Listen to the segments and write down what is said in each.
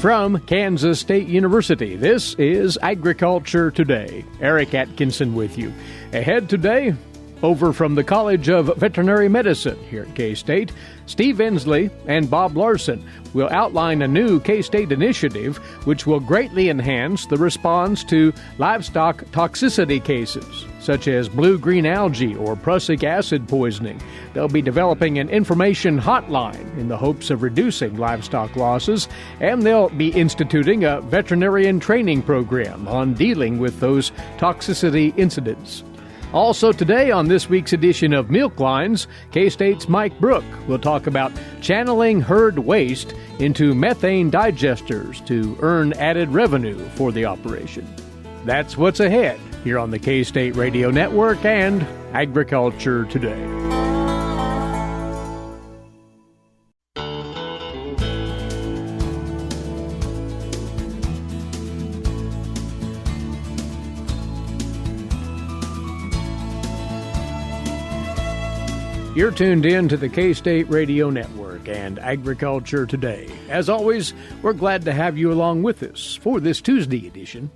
From Kansas State University, this is Agriculture Today. Eric Atkinson with you. Ahead today, over from the College of Veterinary Medicine here at K-State, Steve Ensley and Bob Larson will outline a new K-State initiative which will greatly enhance the response to livestock toxicity cases, such as blue-green algae or prussic acid poisoning. They'll be developing an information hotline in the hopes of reducing livestock losses, and they'll be instituting a veterinarian training program on dealing with those toxicity incidents. Also today on this week's edition of Milk Lines, K-State's Mike Brouk will talk about channeling herd waste into methane digesters to earn added revenue for the operation. That's what's ahead here on the K-State Radio Network and Agriculture Today. You're tuned in to the K-State Radio Network and Agriculture Today. As always, we're glad to have you along with us for this Tuesday edition.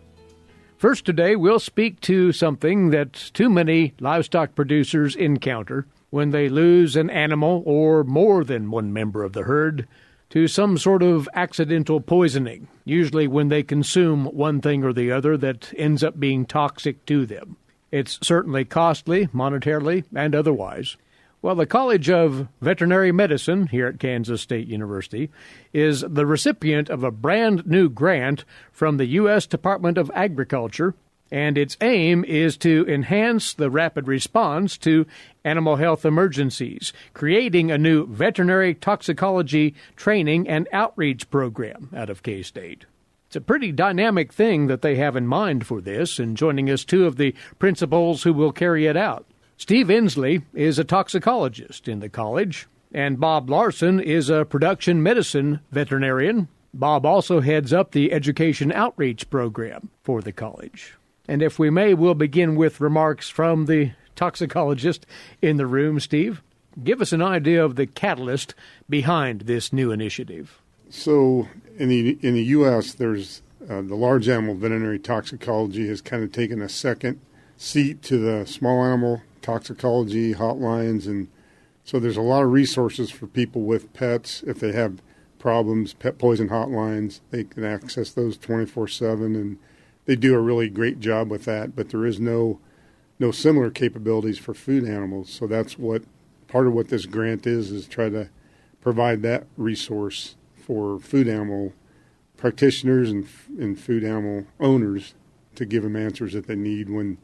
First today, we'll speak to something that too many livestock producers encounter when they lose an animal or more than one member of the herd to some sort of accidental poisoning, usually when they consume one thing or the other that ends up being toxic to them. It's certainly costly, monetarily and otherwise. Well, the College of Veterinary Medicine here at Kansas State University is the recipient of a brand new grant from the U.S. Department of Agriculture, and its aim is to enhance the rapid response to animal health emergencies, creating a new veterinary toxicology training and outreach program out of K-State. It's a pretty dynamic thing that they have in mind for this, and joining us two of the principals who will carry it out. Steve Ensley is a toxicologist in the college, and Bob Larson is a production medicine veterinarian. Bob also heads up the education outreach program for the college. And if we may, we'll begin with remarks from the toxicologist in the room. Steve, give us an idea of the catalyst behind this new initiative. So in the U.S., there's the large animal veterinary toxicology has kind of taken a second seat to the small animal toxicology hotlines, and so there's a lot of resources for people with pets. If they have problems, pet poison hotlines, they can access those 24/7, and they do a really great job with that. But there is no similar capabilities for food animals. So that's what part of what this grant is try to provide that resource for food animal practitioners and food animal owners to give them answers that they need when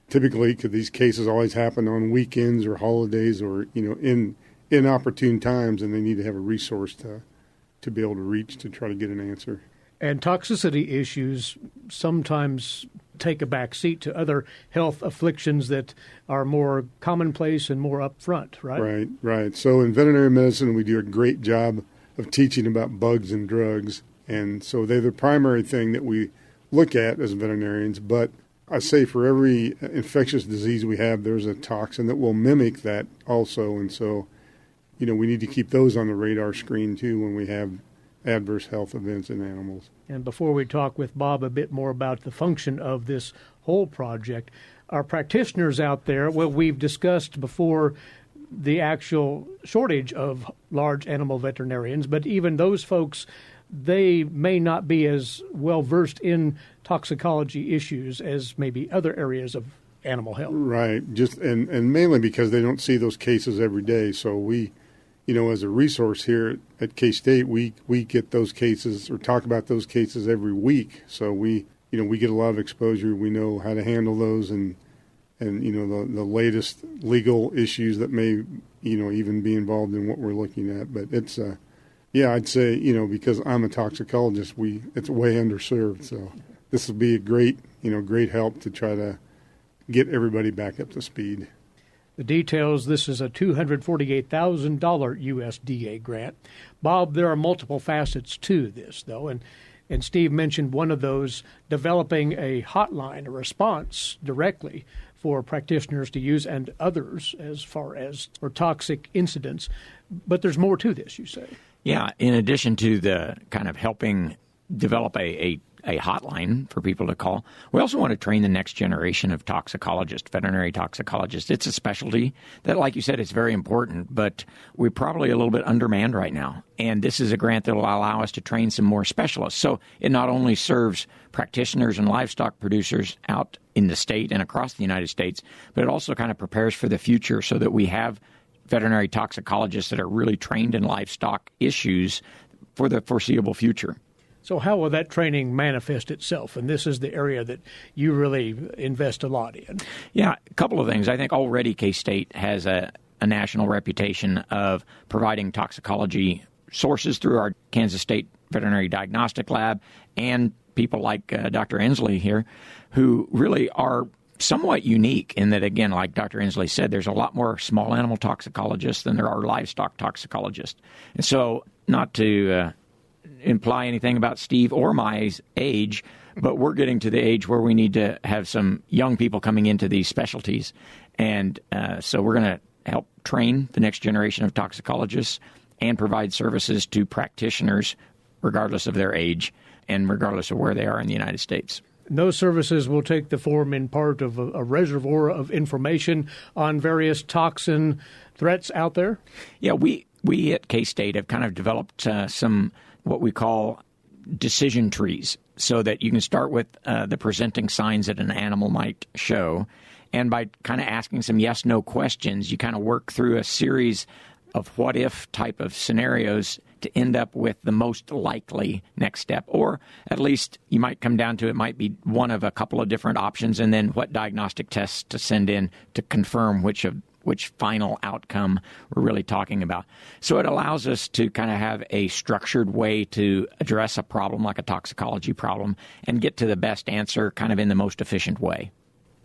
typically, could these cases always happen on weekends or holidays or, in inopportune times, and they need to have a resource to be able to reach to try to get an answer. And toxicity issues sometimes take a back seat to other health afflictions that are more commonplace and more upfront, right? Right. So in veterinary medicine, we do a great job of teaching about bugs and drugs, and so they're the primary thing that we look at as veterinarians, but I say for every infectious disease we have, there's a toxin that will mimic that also. And so, we need to keep those on the radar screen, too, when we have adverse health events in animals. And before we talk with Bob a bit more about the function of this whole project, our practitioners out there, well, we've discussed before the actual shortage of large animal veterinarians, but even those folks, they may not be as well versed in toxicology issues as maybe other areas of animal health. Right. And mainly because they don't see those cases every day. So we, as a resource here at K-State, we get those cases or talk about those cases every week. So we get a lot of exposure. We know how to handle those and the latest legal issues that may, even be involved in what we're looking at. But it's I'd say, because I'm a toxicologist, it's way underserved. So this will be a great help to try to get everybody back up to speed. The details, this is a $248,000 USDA grant. Bob, there are multiple facets to this, though, and Steve mentioned one of those, developing a hotline, a response directly for practitioners to use and others as far as for toxic incidents. But there's more to this, you say. Yeah, in addition to the kind of helping develop a hotline for people to call. We also want to train the next generation of toxicologists, veterinary toxicologists. It's a specialty that, like you said, is very important, but we're probably a little bit undermanned right now. And this is a grant that will allow us to train some more specialists. So it not only serves practitioners and livestock producers out in the state and across the United States, but it also kind of prepares for the future so that we have veterinary toxicologists that are really trained in livestock issues for the foreseeable future. So how will that training manifest itself? And this is the area that you really invest a lot in. Yeah, a couple of things. I think already K-State has a national reputation of providing toxicology sources through our Kansas State Veterinary Diagnostic Lab and people like Dr. Ensley here who really are somewhat unique in that, again, like Dr. Ensley said, there's a lot more small animal toxicologists than there are livestock toxicologists. And so not to imply anything about Steve or my age, but we're getting to the age where we need to have some young people coming into these specialties. And so we're going to help train the next generation of toxicologists and provide services to practitioners regardless of their age and regardless of where they are in the United States. Those services will take the form in part of a reservoir of information on various toxin threats out there? Yeah, we at K-State have kind of developed some what we call decision trees so that you can start with the presenting signs that an animal might show. And by kind of asking some yes-no questions, you kind of work through a series of what-if type of scenarios to end up with the most likely next step. Or at least you might come down to it might be one of a couple of different options and then what diagnostic tests to send in to confirm which final outcome we're really talking about. So it allows us to kind of have a structured way to address a problem like a toxicology problem and get to the best answer kind of in the most efficient way.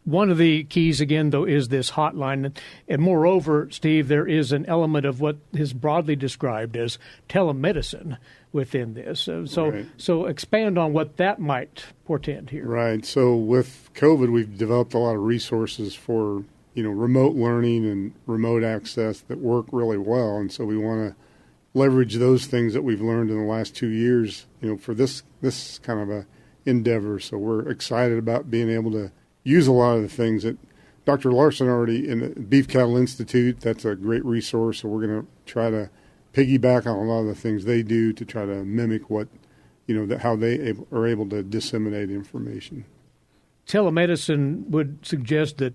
One of the keys, again, though, is this hotline. And moreover, Steve, there is an element of what is broadly described as telemedicine within this. So expand on what that might portend here. Right. So with COVID, we've developed a lot of resources for remote learning and remote access that work really well. And so we want to leverage those things that we've learned in the last 2 years, for this kind of a endeavor. So we're excited about being able to use a lot of the things that Dr. Larson already in the Beef Cattle Institute. That's a great resource. So we're going to try to piggyback on a lot of the things they do to try to mimic what, how they are able to disseminate information. Telemedicine would suggest that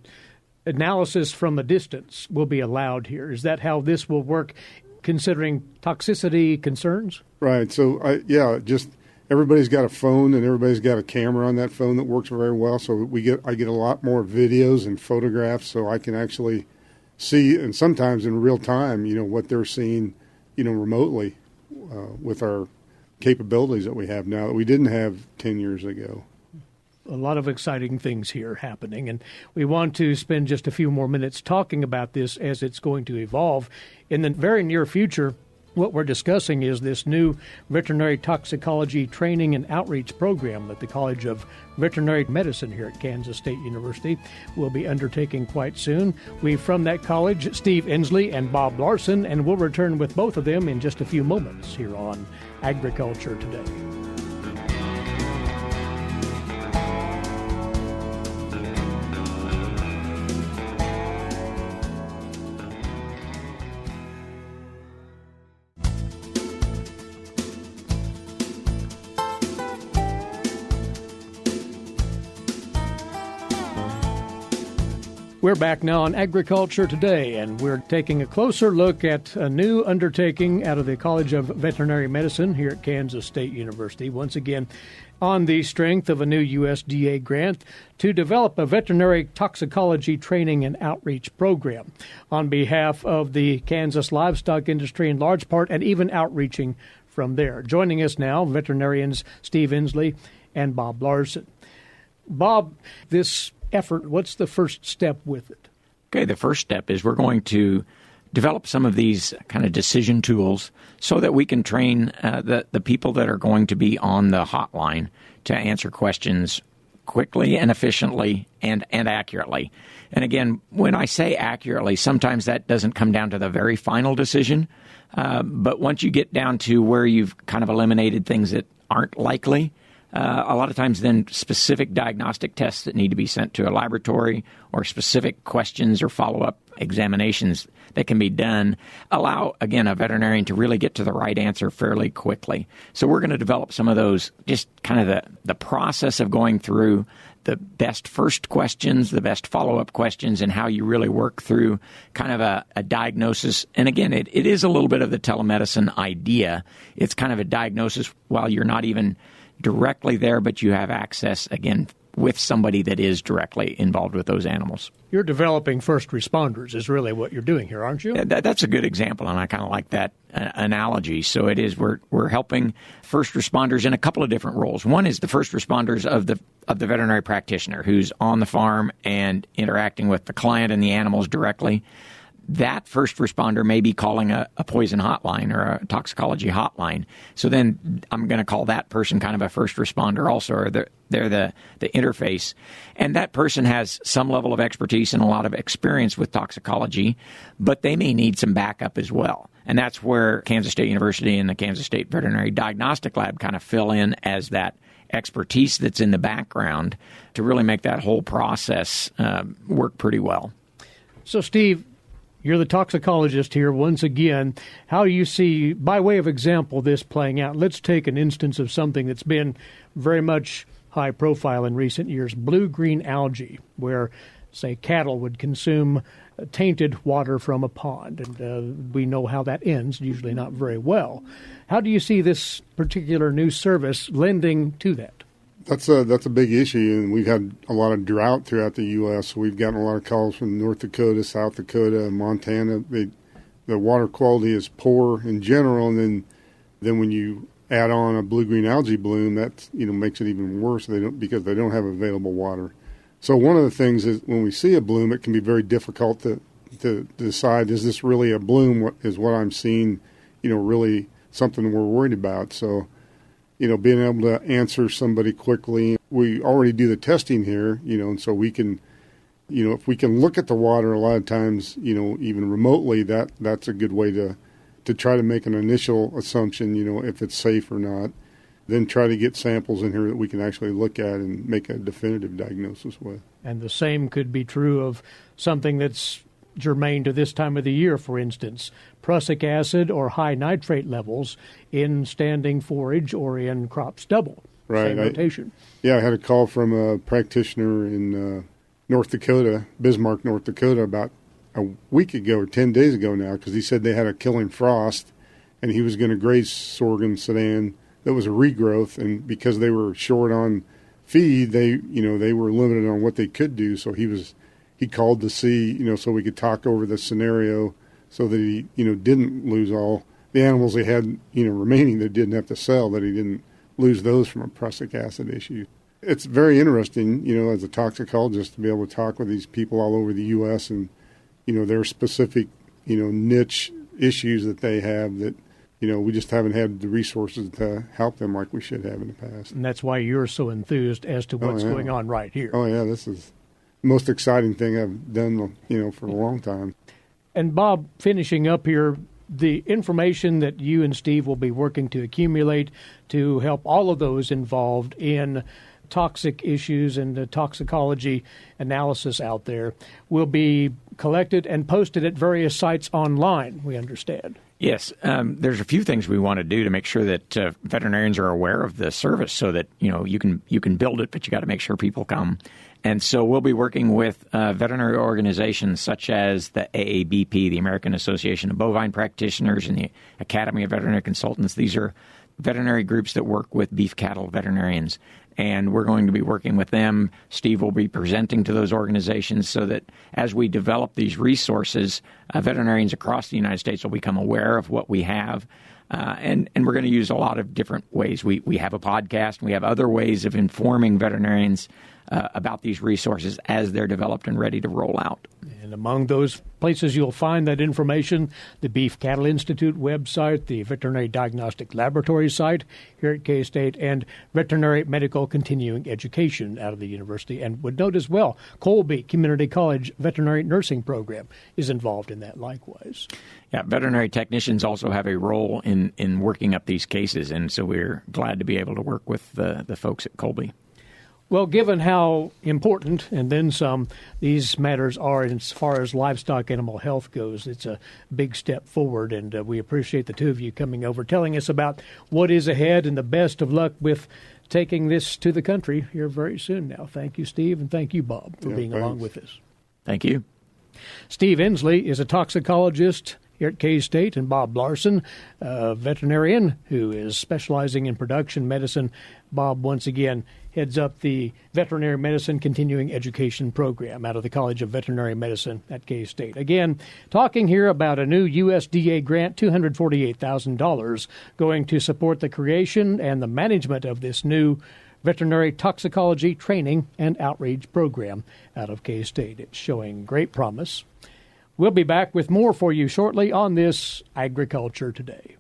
analysis from a distance will be allowed here. Is that how this will work, considering toxicity concerns? Right. So, just everybody's got a phone and everybody's got a camera on that phone that works very well. So I get a lot more videos and photographs, so I can actually see, and sometimes in real time, what they're seeing, remotely with our capabilities that we have now that we didn't have 10 years ago. A lot of exciting things here happening, and we want to spend just a few more minutes talking about this as it's going to evolve. In the very near future, what we're discussing is this new veterinary toxicology training and outreach program that the College of Veterinary Medicine here at Kansas State University will be undertaking quite soon. We've from that college Steve Ensley and Bob Larson, and we'll return with both of them in just a few moments here on Agriculture Today. We're back now on Agriculture Today, and we're taking a closer look at a new undertaking out of the College of Veterinary Medicine here at Kansas State University. Once again, on the strength of a new USDA grant to develop a veterinary toxicology training and outreach program on behalf of the Kansas livestock industry in large part, and even outreaching from there. Joining us now, veterinarians Steve Ensley and Bob Larson. Bob, this effort, what's the first step with it? Okay, the first step is we're going to develop some of these kind of decision tools so that we can train the people that are going to be on the hotline to answer questions quickly and efficiently and accurately. And again, when I say accurately, sometimes that doesn't come down to the very final decision, But once you get down to where you've kind of eliminated things that aren't likely, a lot of times then specific diagnostic tests that need to be sent to a laboratory or specific questions or follow-up examinations that can be done allow, again, a veterinarian to really get to the right answer fairly quickly. So we're going to develop some of those, just kind of the process of going through the best first questions, the best follow-up questions, and how you really work through kind of a diagnosis. And again, it is a little bit of the telemedicine idea. It's kind of a diagnosis while you're not even directly there, but you have access, again, with somebody that is directly involved with those animals. You're developing first responders is really what you're doing here, aren't you? That's a good example, and I kind of like that analogy. So it is we're helping first responders in a couple of different roles. One is the first responders of the veterinary practitioner who's on the farm and interacting with the client and the animals directly. That first responder may be calling a poison hotline or a toxicology hotline. So then I'm going to call that person kind of a first responder also, or they're the interface. And that person has some level of expertise and a lot of experience with toxicology, but they may need some backup as well. And that's where Kansas State University and the Kansas State Veterinary Diagnostic Lab kind of fill in as that expertise that's in the background to really make that whole process work pretty well. So, Steve, you're the toxicologist here once again. How do you see, by way of example, this playing out? Let's take an instance of something that's been very much high profile in recent years, blue-green algae, where, say, cattle would consume tainted water from a pond. And we know how that ends, usually not very well. How do you see this particular new service lending to that? That's a big issue, and we've had a lot of drought throughout the U.S. We've gotten a lot of calls from North Dakota, South Dakota, Montana. The water quality is poor in general, and then when you add on a blue-green algae bloom, that makes it even worse. Because they don't have available water. So one of the things is when we see a bloom, it can be very difficult to decide, is this really a bloom? Is what I'm seeing, really something we're worried about? So, being able to answer somebody quickly. We already do the testing here, and so we can, if we can look at the water a lot of times, even remotely, that's a good way to try to make an initial assumption, if it's safe or not. Then try to get samples in here that we can actually look at and make a definitive diagnosis with. And the same could be true of something that's germane to this time of the year, for instance, prussic acid or high nitrate levels in standing forage or in crop stubble. Right. Same notation. I had a call from a practitioner in North Dakota, Bismarck, North Dakota, about a week ago or 10 days ago now, because he said they had a killing frost, and he was going to graze sorghum sudan that was a regrowth, and because they were short on feed, they were limited on what they could do. So he called to see, so we could talk over the scenario, so that he, didn't lose all the animals they had, remaining that didn't have to sell, that he didn't lose those from a prussic acid issue. It's very interesting, as a toxicologist, to be able to talk with these people all over the U.S. and, their specific, niche issues that they have that, we just haven't had the resources to help them like we should have in the past. And that's why you're so enthused as to what's going on right here. Oh, yeah, this is the most exciting thing I've done, for a long time. And Bob, finishing up here, the information that you and Steve will be working to accumulate to help all of those involved in toxic issues and the toxicology analysis out there will be collected and posted at various sites online, we understand. Yes, there's a few things we want to do to make sure that veterinarians are aware of the service, so that you can build it, but you got to make sure people come. And so we'll be working with veterinary organizations such as the AABP, the American Association of Bovine Practitioners, and the Academy of Veterinary Consultants. These are veterinary groups that work with beef cattle veterinarians, and we're going to be working with them. Steve will be presenting to those organizations so that as we develop these resources, veterinarians across the United States will become aware of what we have. And we're going to use a lot of different ways. We have a podcast, and we have other ways of informing veterinarians about these resources as they're developed and ready to roll out. And among those places you'll find that information, the Beef Cattle Institute website, the Veterinary Diagnostic Laboratory site here at K-State, and veterinary medical continuing education out of the university. And would note as well, Colby Community College Veterinary Nursing Program is involved in that likewise. Yeah, veterinary technicians also have a role in working up these cases, and so we're glad to be able to work with the folks at Colby. Well, given how important, and then some, these matters are as far as livestock animal health goes, it's a big step forward, and we appreciate the two of you coming over, telling us about what is ahead, and the best of luck with taking this to the country here very soon now. Thank you, Steve, and thank you, Bob, for being along with us. Thank you. Steve Ensley is a toxicologist here at K-State, and Bob Larson, a veterinarian who is specializing in production medicine. Bob, once again, heads up the Veterinary Medicine Continuing Education Program out of the College of Veterinary Medicine at K-State. Again, talking here about a new USDA grant, $248,000, going to support the creation and the management of this new veterinary toxicology training and outreach program out of K-State. It's showing great promise. We'll be back with more for you shortly on this Agriculture Today.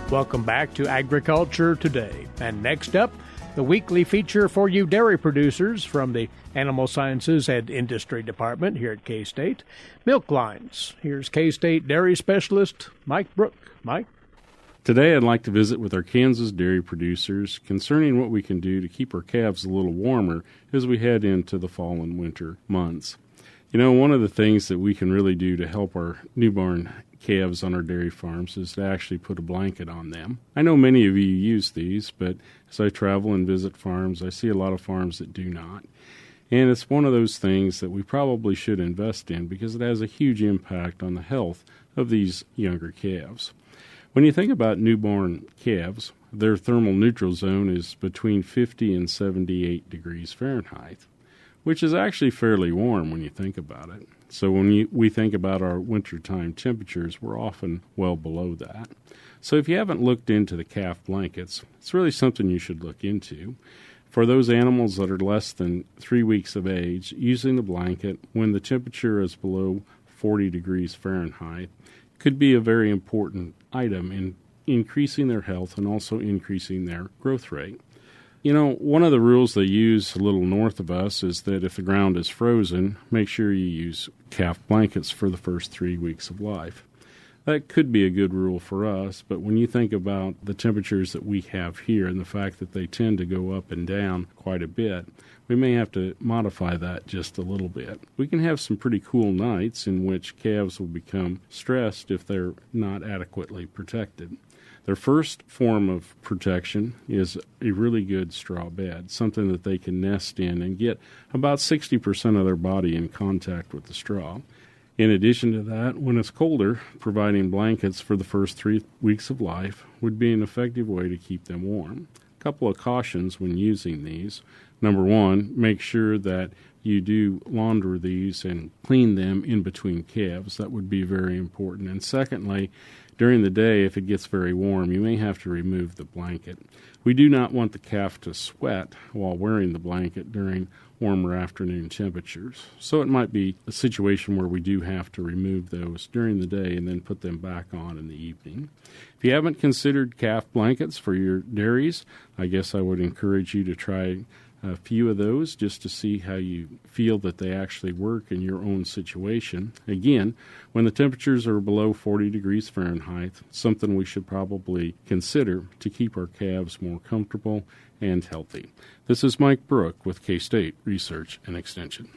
Welcome back to Agriculture Today. And next up, the weekly feature for you dairy producers from the Animal Sciences and Industry Department here at K-State, Milk Lines. Here's K-State dairy specialist Mike Brouk. Mike? Today I'd like to visit with our Kansas dairy producers concerning what we can do to keep our calves a little warmer as we head into the fall and winter months. You know, one of the things that we can really do to help our newborn calves on our dairy farms is to actually put a blanket on them. I know many of you use these, but as I travel and visit farms, I see a lot of farms that do not. And it's one of those things that we probably should invest in because it has a huge impact on the health of these younger calves. When you think about newborn calves, their thermal neutral zone is between 50 and 78 degrees Fahrenheit, which is actually fairly warm when you think about it. So when we think about our wintertime temperatures, we're often well below that. So if you haven't looked into the calf blankets, it's really something you should look into. For those animals that are less than 3 weeks of age, using the blanket when the temperature is below 40 degrees Fahrenheit could be a very important item in increasing their health and also increasing their growth rate. You know, one of the rules they use a little north of us is that if the ground is frozen, make sure you use calf blankets for the first 3 weeks of life. That could be a good rule for us, but when you think about the temperatures that we have here and the fact that they tend to go up and down quite a bit, we may have to modify that just a little bit. We can have some pretty cool nights in which calves will become stressed if they're not adequately protected. Their first form of protection is a really good straw bed, something that they can nest in and get about 60% of their body in contact with the straw. In addition to that, when it's colder, providing blankets for the first 3 weeks of life would be an effective way to keep them warm. A couple of cautions when using these. Number one, make sure that you do launder these and clean them in between calves. That would be very important. And secondly, during the day, if it gets very warm, you may have to remove the blanket. We do not want the calf to sweat while wearing the blanket during warmer afternoon temperatures. So it might be a situation where we do have to remove those during the day and then put them back on in the evening. If you haven't considered calf blankets for your dairies, I guess I would encourage you to try a few of those just to see how you feel that they actually work in your own situation. Again, when the temperatures are below 40 degrees Fahrenheit, something we should probably consider to keep our calves more comfortable and healthy. This is Mike Brouk with K-State Research and Extension.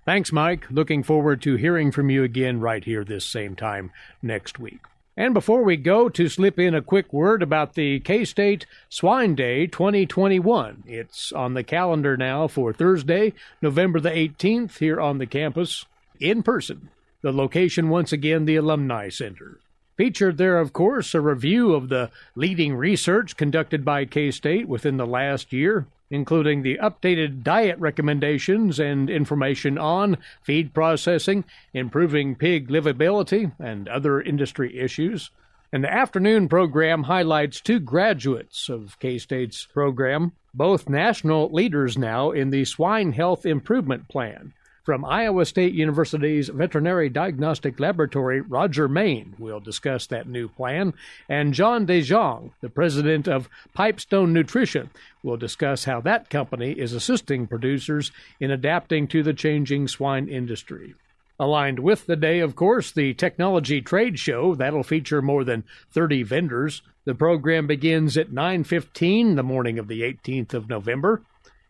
Thanks, Mike. Looking forward to hearing from you again right here this same time next week. And before we go, to slip in a quick word about the K-State Swine Day 2021. It's on the calendar now for Thursday, November the 18th, here on the campus, in person. The location, once again, the Alumni Center. Featured there, of course, a review of the leading research conducted by K-State within the last year, including the updated diet recommendations and information on feed processing, improving pig livability, and other industry issues. And the afternoon program highlights two graduates of K-State's program, both national leaders now in the Swine Health Improvement Plan. From Iowa State University's Veterinary Diagnostic Laboratory, Roger Main will discuss that new plan, and John DeJong, the president of Pipestone Nutrition, will discuss how that company is assisting producers in adapting to the changing swine industry. Aligned with the day, of course, the Technology Trade Show. That'll feature more than 30 vendors. The program begins at 9:15 the morning of the 18th of November.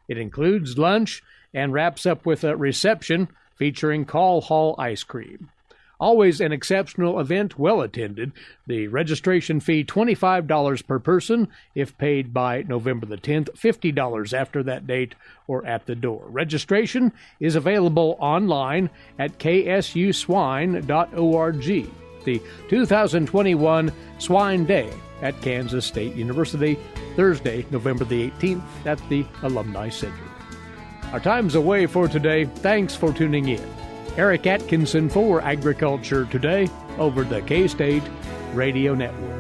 It includes lunch and wraps up with a reception featuring Call Hall ice cream. Always an exceptional event, well attended. The registration fee $25 per person if paid by November the 10th, $50 after that date or at the door. Registration is available online at ksuswine.org. The 2021 Swine Day at Kansas State University, Thursday, November the 18th at the Alumni Center. Our time's away for today. Thanks for tuning in. Eric Atkinson for Agriculture Today over the K-State Radio Network.